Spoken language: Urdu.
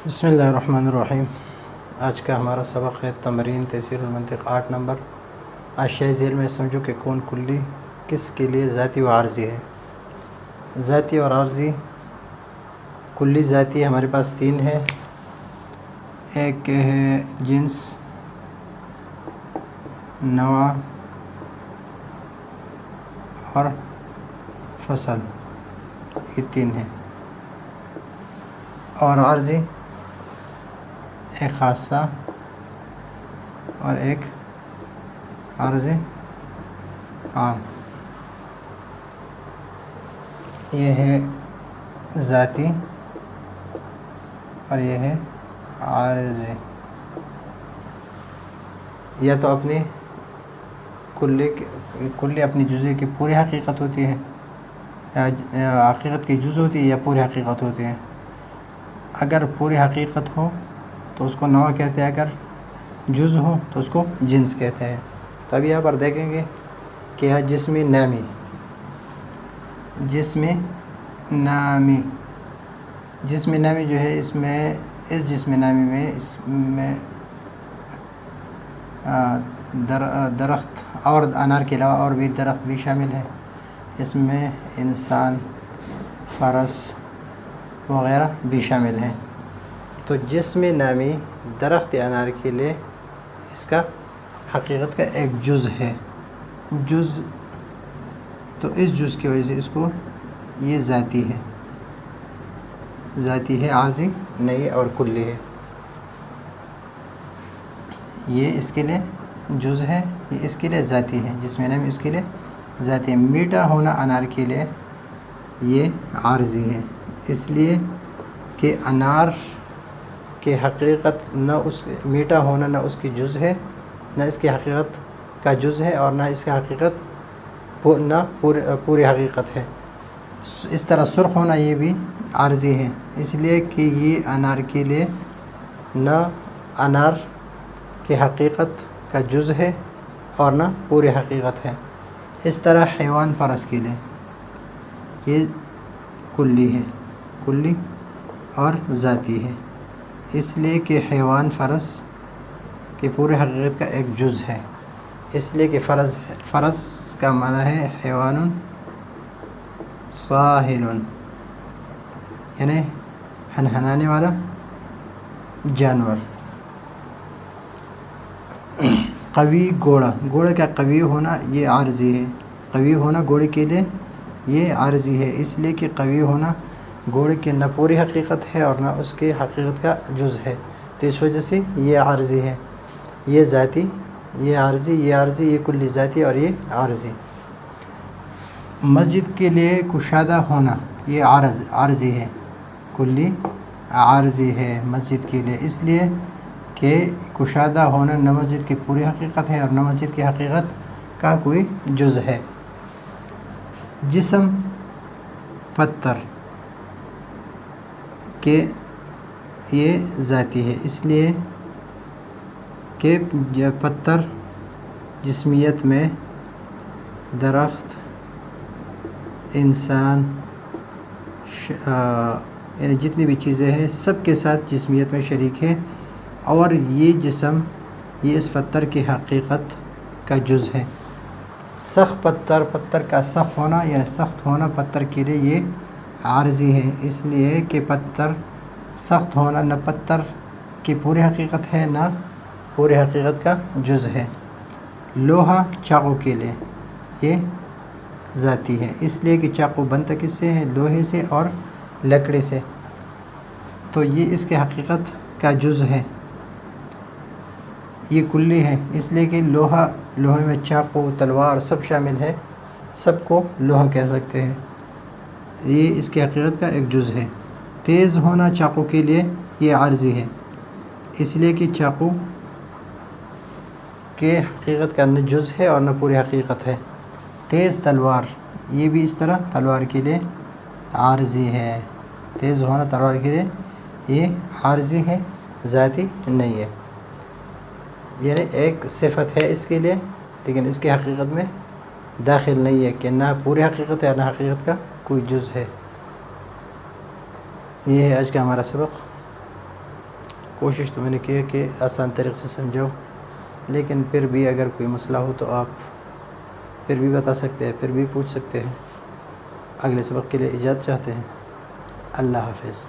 بسم اللہ الرحمن الرحیم۔ آج کا ہمارا سبق ہے تمرین تیسیر المنطق 8 نمبر۔ اشیاء ذیل میں سمجھو کہ کون کلی کس کے لیے ذاتی و عارضی ہے۔ ذاتی اور عارضی، کلی ذاتی ہمارے پاس 3 ہے، ایک ہے جنس، نوع اور فصل، یہ 3 ہیں۔ اور عارضی ایک خاصہ اور ایک عارض عام۔ یہ ہے ذاتی اور یہ ہے عارضی۔ یا تو اپنی کلی اپنی جزء کی پوری حقیقت ہوتی ہے، یا حقیقت کی جز ہوتی ہے، یا پوری حقیقت ہوتی ہے۔ اگر پوری حقیقت ہو تو اس کو نوع کہتے ہیں، اگر جز ہو تو اس کو جنس کہتے ہیں۔ تو اب یہاں پر دیکھیں گے کہ ہے جسم نامی۔ جسم نامی جو ہے، اس جسم نامی میں درخت اور انار کے علاوہ اور بھی درخت بھی شامل ہے۔ اس میں انسان، فرس وغیرہ بھی شامل ہیں۔ تو جسم نامی درخت انار کے لیے اس کا حقیقت کا ایک جز ہے، تو اس جز کی وجہ سے اس کو یہ ذاتی ہے، عارضی نہیں اور کلی ہے۔ یہ اس کے لیے جز ہے، یہ اس کے لیے ذاتی ہے، جسم نامی اس کے لیے ذاتی ہے۔ میٹھا ہونا انار کے لیے یہ عارضی ہے، اس لیے کہ انار کہ حقیقت نہ اس میٹھا ہونا نہ اس کی جز ہے، نہ اس کی حقیقت کا جز ہے، اور نہ اس کی حقیقت نہ پوری حقیقت ہے۔ اس طرح سرخ ہونا یہ بھی عارضی ہے، اس لیے کہ یہ انار کے لیے نہ انار کی حقیقت کا جز ہے اور نہ پوری حقیقت ہے۔ اس طرح حیوان فرس کے لیے یہ کلی اور ذاتی ہے، اس لیے کہ حیوان فرس کی پوری حقیقت کا ایک جز ہے، اس لیے کہ فرس کا معنی ہے حیوان صاہل، یعنی ہنہنانے والا جانور۔ قوی گھوڑا کا قوی ہونا یہ عارضی ہے، قوی ہونا گھوڑے کے لیے یہ عارضی ہے، اس لیے کہ قوی ہونا گھوڑے کی نہ پوری حقیقت ہے اور نہ اس کی حقیقت کا جز ہے، تو اس وجہ سے یہ عارضی ہے۔ یہ ذاتی، یہ عارضی، یہ کلی ذاتی اور یہ عارضی۔ مسجد کے لیے کشادہ ہونا یہ عارضی ہے، کلی عارضی ہے مسجد کے لیے، اس لیے کہ کشادہ ہونا نہ مسجد کی پوری حقیقت ہے اور نہ مسجد کی حقیقت کا کوئی جز ہے۔ جسم پتھر کہ یہ ذاتی ہے، اس لیے کہ پتھر جسمیت میں درخت، انسان، یعنی جتنی بھی چیزیں ہیں سب کے ساتھ جسمیت میں شریک ہے، اور یہ جسم یہ اس پتھر کی حقیقت کا جز ہے۔ سخت پتھر کا سخت ہونا یعنی سخت ہونا پتھر کے لیے یہ عارضی ہے، اس لیے کہ پتھر سخت ہونا نہ پتھر کی پوری حقیقت ہے نہ پوری حقیقت کا جز ہے۔ لوہا چاقو کے لیے یہ ذاتی ہے، اس لیے کہ چاقو بنتا کس سے ہے؟ لوہے سے اور لکڑی سے، تو یہ اس کی حقیقت کا جز ہے۔ یہ کلی ہے، اس لیے کہ لوہے میں چاقو، تلوار سب شامل ہے، سب کو لوہا کہہ سکتے ہیں، یہ اس کی حقیقت کا ایک جز ہے۔ تیز ہونا چاقو کے لیے یہ عارضی ہے، اس لیے کہ چاقو کے حقیقت کا نہ جز ہے اور نہ پوری حقیقت ہے۔ تیز تلوار یہ بھی اس طرح تلوار کے لیے عارضی ہے، تیز ہونا تلوار کے لیے یہ عارضی ہے، ذاتی نہیں ہے، یعنی ایک صفت ہے اس کے لیے لیکن اس کی حقیقت میں داخل نہیں ہے کہ نہ پوری حقیقت ہے نہ حقیقت کا کوئی جز ہے۔ یہ ہے آج کا ہمارا سبق۔ کوشش تو میں نے کی ہے کہ آسان طریقے سے سمجھاؤ، لیکن پھر بھی اگر کوئی مسئلہ ہو تو آپ پھر بھی بتا سکتے ہیں، پھر بھی پوچھ سکتے ہیں۔ اگلے سبق کے لیے اجازت چاہتے ہیں۔ اللہ حافظ۔